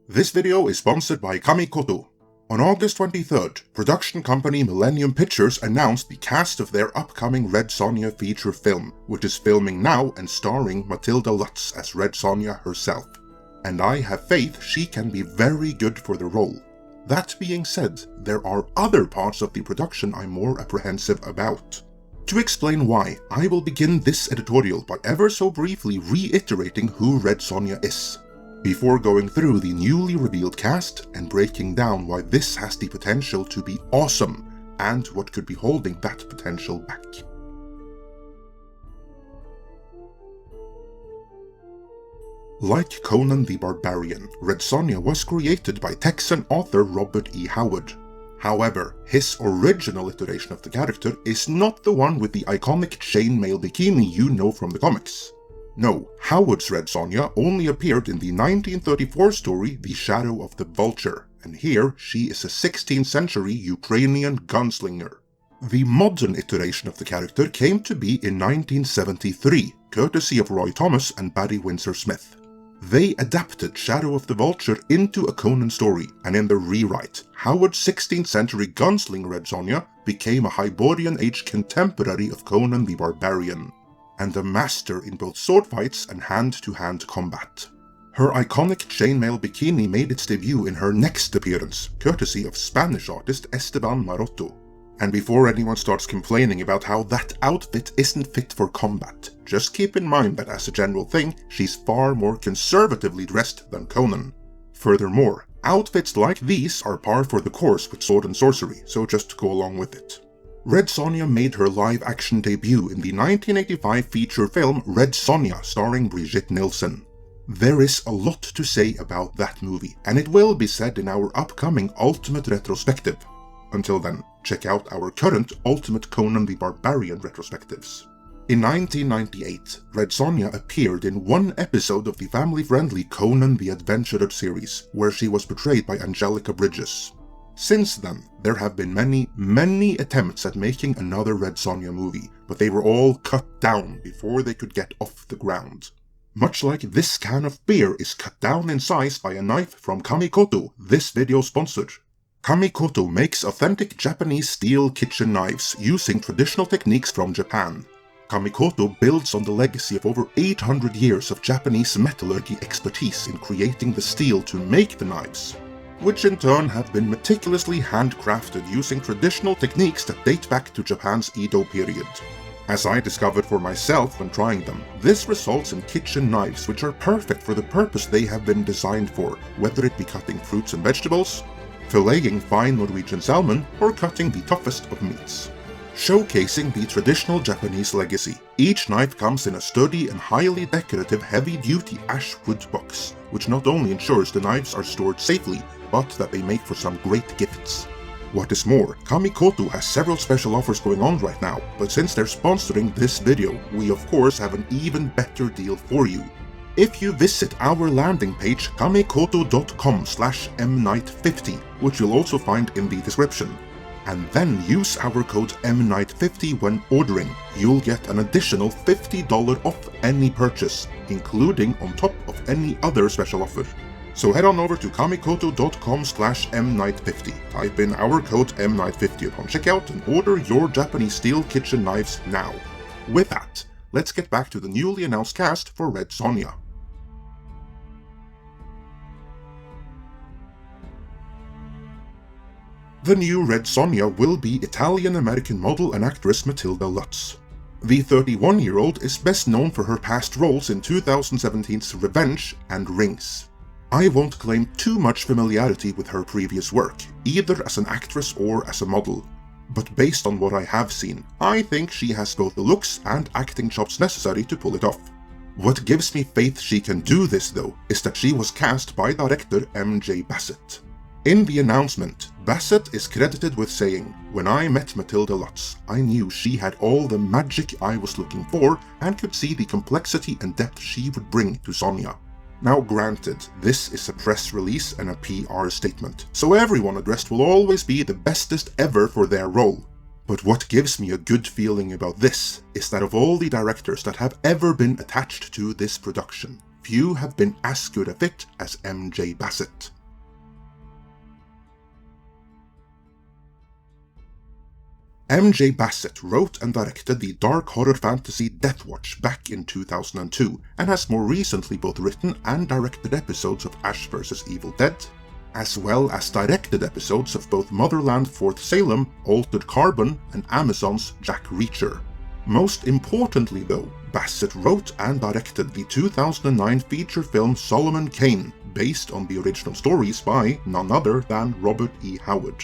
This video is sponsored by Kamikoto. On August 23rd, production company Millennium Pictures announced the cast of their upcoming Red Sonja feature film, which is filming now and starring Matilda Lutz as Red Sonja herself. And I have faith she can be very good for the role. That being said, there are other parts of the production I'm more apprehensive about. To explain why, I will begin this editorial by ever so briefly reiterating who Red Sonja is, before going through the newly revealed cast and breaking down why this has the potential to be awesome and what could be holding that potential back. Like Conan the Barbarian, Red Sonja was created by Texan author Robert E. Howard. However, his original iteration of the character is not the one with the iconic chainmail bikini you know from the comics. No, Howard's Red Sonja only appeared in the 1934 story The Shadow of the Vulture, and here she is a 16th century Ukrainian gunslinger. The modern iteration of the character came to be in 1973, courtesy of Roy Thomas and Barry Windsor Smith. They adapted Shadow of the Vulture into a Conan story, and in the rewrite, Howard's 16th century gunslinger Red Sonja became a Hyborian age contemporary of Conan the Barbarian, and a master in both sword fights and hand-to-hand combat. Her iconic chainmail bikini made its debut in her next appearance, courtesy of Spanish artist Esteban Maroto. And before anyone starts complaining about how that outfit isn't fit for combat, just keep in mind that as a general thing, she's far more conservatively dressed than Conan. Furthermore, outfits like these are par for the course with sword and sorcery, so just go along with it. Red Sonja made her live-action debut in the 1985 feature film Red Sonja starring Brigitte Nielsen. There is a lot to say about that movie, and it will be said in our upcoming Ultimate Retrospective. Until then, check out our current Ultimate Conan the Barbarian retrospectives. In 1998, Red Sonja appeared in one episode of the family-friendly Conan the Adventurer series, where she was portrayed by Angelica Bridges. Since then, there have been many attempts at making another Red Sonja movie, but they were all cut down before they could get off the ground. Much like this can of beer is cut down in size by a knife from Kamikoto, this video sponsored. Kamikoto makes authentic Japanese steel kitchen knives using traditional techniques from Japan. Kamikoto builds on the legacy of over 800 years of Japanese metallurgy expertise in creating the steel to make the knives, which in turn have been meticulously handcrafted using traditional techniques that date back to Japan's Edo period. As I discovered for myself when trying them, this results in kitchen knives which are perfect for the purpose they have been designed for, whether it be cutting fruits and vegetables, filleting fine Norwegian salmon, or cutting the toughest of meats. Showcasing the traditional Japanese legacy, each knife comes in a sturdy and highly decorative heavy-duty ash wood box, which not only ensures the knives are stored safely, but that they make for some great gifts. What is more, Kamikoto has several special offers going on right now, but since they're sponsoring this video, we of course have an even better deal for you. If you visit our landing page kamikoto.com/mnight50, which you'll also find in the description, and then use our code MNIGHT50 when ordering, you'll get an additional $50 off any purchase, including on top of any other special offer. So head on over to kamikoto.com/mnight50, type in our code MNIGHT50 upon checkout and order your Japanese steel kitchen knives now. With that, let's get back to the newly announced cast for Red Sonja. The new Red Sonja will be Italian-American model and actress Matilda Lutz. The 31-year-old is best known for her past roles in 2017's Revenge and Rings. I won't claim too much familiarity with her previous work, either as an actress or as a model, but based on what I have seen, I think she has both the looks and acting chops necessary to pull it off. What gives me faith she can do this though, is that she was cast by director M.J. Bassett. In the announcement, Bassett is credited with saying, "When I met Matilda Lutz, I knew she had all the magic I was looking for and could see the complexity and depth she would bring to Sonja." Now granted, this is a press release and a PR statement, so everyone addressed will always be the bestest ever for their role. But what gives me a good feeling about this is that of all the directors that have ever been attached to this production, few have been as good a fit as M.J. Bassett. M.J. Bassett wrote and directed the dark horror fantasy Death Watch back in 2002, and has more recently both written and directed episodes of Ash vs. Evil Dead, as well as directed episodes of both Motherland Fourth Salem, Altered Carbon, and Amazon's Jack Reacher. Most importantly though, Bassett wrote and directed the 2009 feature film Solomon Kane, based on the original stories by none other than Robert E. Howard.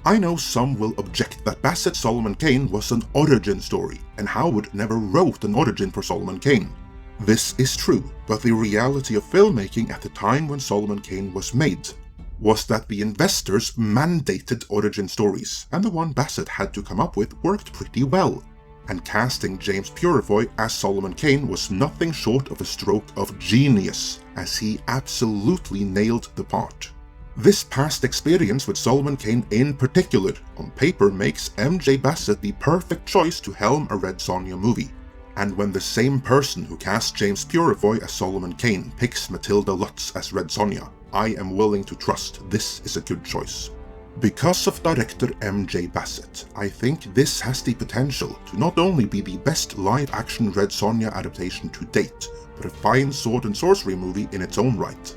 I know some will object that Bassett's Solomon Kane was an origin story, and Howard never wrote an origin for Solomon Kane. This is true, but the reality of filmmaking at the time when Solomon Kane was made was that the investors mandated origin stories, and the one Bassett had to come up with worked pretty well. And casting James Purefoy as Solomon Kane was nothing short of a stroke of genius, as he absolutely nailed the part. This past experience with Solomon Kane in particular, on paper makes M.J. Bassett the perfect choice to helm a Red Sonja movie. And when the same person who cast James Purefoy as Solomon Kane picks Matilda Lutz as Red Sonja, I am willing to trust this is a good choice. Because of director M.J. Bassett, I think this has the potential to not only be the best live-action Red Sonja adaptation to date, but a fine sword and sorcery movie in its own right.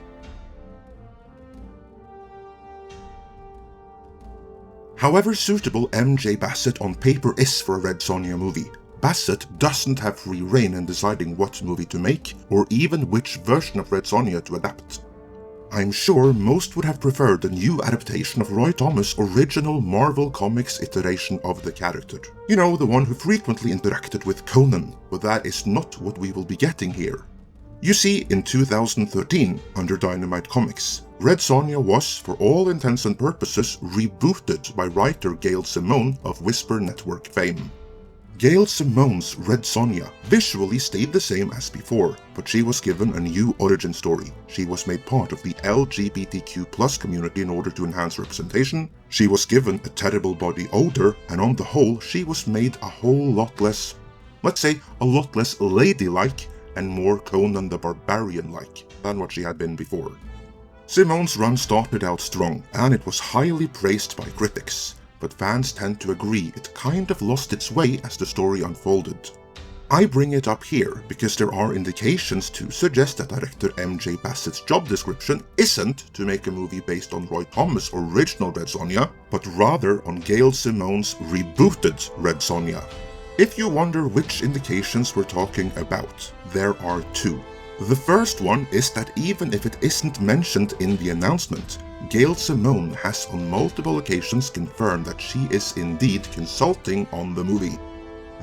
However suitable M.J. Bassett on paper is for a Red Sonja movie, Bassett doesn't have free rein in deciding what movie to make, or even which version of Red Sonja to adapt. I'm sure most would have preferred a new adaptation of Roy Thomas' original Marvel Comics iteration of the character. You know, the one who frequently interacted with Conan, but that is not what we will be getting here. You see, in 2013, under Dynamite Comics, Red Sonja was, for all intents and purposes, rebooted by writer Gail Simone of Whisper Network fame. Gail Simone's Red Sonja visually stayed the same as before, but she was given a new origin story. She was made part of the LGBTQ+ community in order to enhance representation, she was given a terrible body odor, and on the whole she was made a whole lot less, let's say, a lot less ladylike and more Conan the Barbarian-like than what she had been before. Simone's run started out strong, and it was highly praised by critics, but fans tend to agree it kind of lost its way as the story unfolded. I bring it up here because there are indications to suggest that director M.J. Bassett's job description isn't to make a movie based on Roy Thomas' original Red Sonja, but rather on Gail Simone's rebooted Red Sonja. If you wonder which indications we're talking about, there are two. The first one is that even if it isn't mentioned in the announcement, Gail Simone has on multiple occasions confirmed that she is indeed consulting on the movie.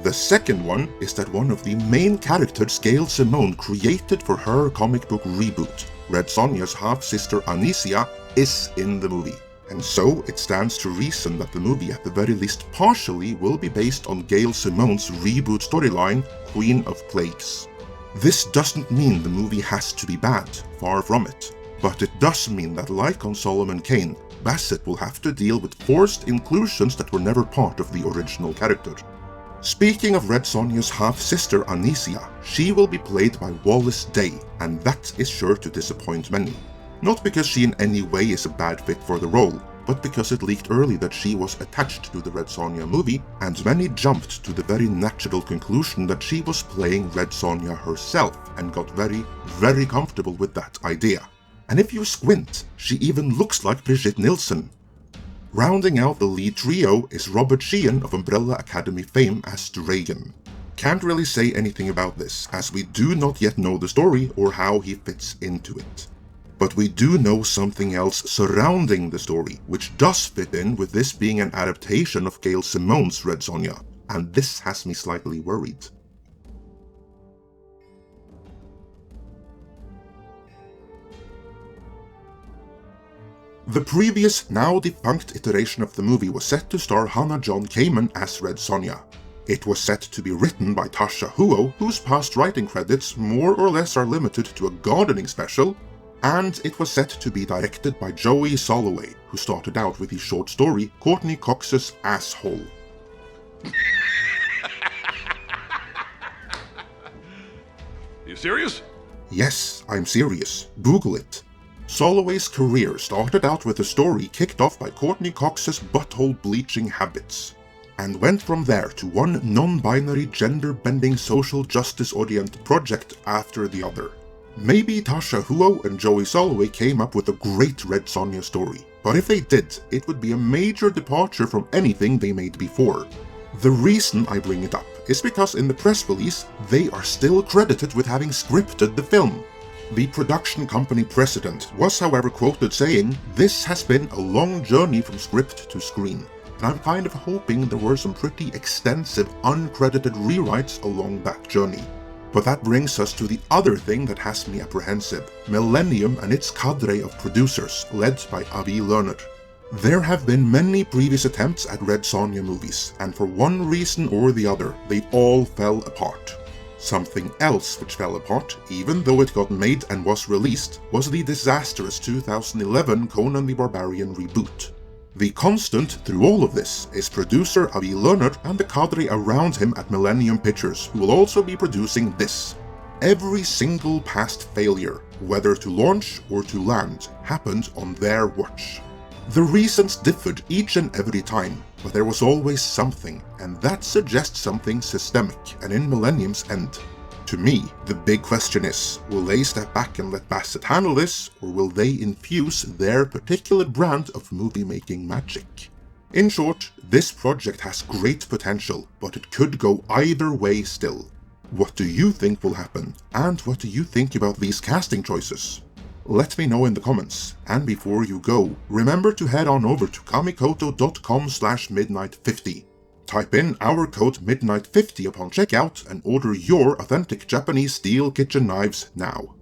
The second one is that one of the main characters Gail Simone created for her comic book reboot, Red Sonja's half-sister Anicia, is in the movie. And so it stands to reason that the movie at the very least partially will be based on Gail Simone's reboot storyline, Queen of Plagues. This doesn't mean the movie has to be bad, far from it, but it does mean that like on Solomon Kane, Bassett will have to deal with forced inclusions that were never part of the original character. Speaking of Red Sonja's half-sister Anicia, she will be played by Wallace Day, and that is sure to disappoint many. Not because she in any way is a bad fit for the role, but because it leaked early that she was attached to the Red Sonja movie, and many jumped to the very natural conclusion that she was playing Red Sonja herself, and got very comfortable with that idea. And if you squint, she even looks like Brigitte Nielsen. Rounding out the lead trio is Robert Sheehan of Umbrella Academy fame as Dragon. Can't really say anything about this, as we do not yet know the story or how he fits into it. But we do know something else surrounding the story, which does fit in with this being an adaptation of Gail Simone's Red Sonja, and this has me slightly worried. The previous, now defunct iteration of the movie was set to star Hannah John Kamen as Red Sonja. It was set to be written by Tasha Huo, whose past writing credits more or less are limited to a gardening special, and it was set to be directed by Joey Soloway, who started out with the short story Courtney Cox's Asshole. You serious? Yes, I'm serious. Google it. Soloway's career started out with a story kicked off by Courtney Cox's butthole bleaching habits. and went from there to one non-binary gender-bending social justice-oriented project after the other. Maybe Tasha Huo and Joey Soloway came up with a great Red Sonja story, but if they did, it would be a major departure from anything they made before. The reason I bring it up is because in the press release, they are still credited with having scripted the film. The production company president was however quoted saying, "This has been a long journey from script to screen, and I'm kind of hoping there were some pretty extensive uncredited rewrites along that journey." But that brings us to the other thing that has me apprehensive: Millennium and its cadre of producers, led by Avi Lerner. There have been many previous attempts at Red Sonja movies, and for one reason or the other, they all fell apart. Something else which fell apart, even though it got made and was released, was the disastrous 2011 Conan the Barbarian reboot. The constant through all of this is producer Avi Lerner and the cadre around him at Millennium Pictures, who will also be producing this. Every single past failure, whether to launch or to land, happened on their watch. The reasons differed each and every time, but there was always something, and that suggests something systemic and in Millennium's end. To me, the big question is, will they step back and let Bassett handle this, or will they infuse their particular brand of movie-making magic? In short, this project has great potential, but it could go either way still. What do you think will happen, and what do you think about these casting choices? Let me know in the comments, and before you go, remember to head on over to kamikoto.com/midnight50. Type in our code midnight50 upon checkout and order your authentic Japanese steel kitchen knives now.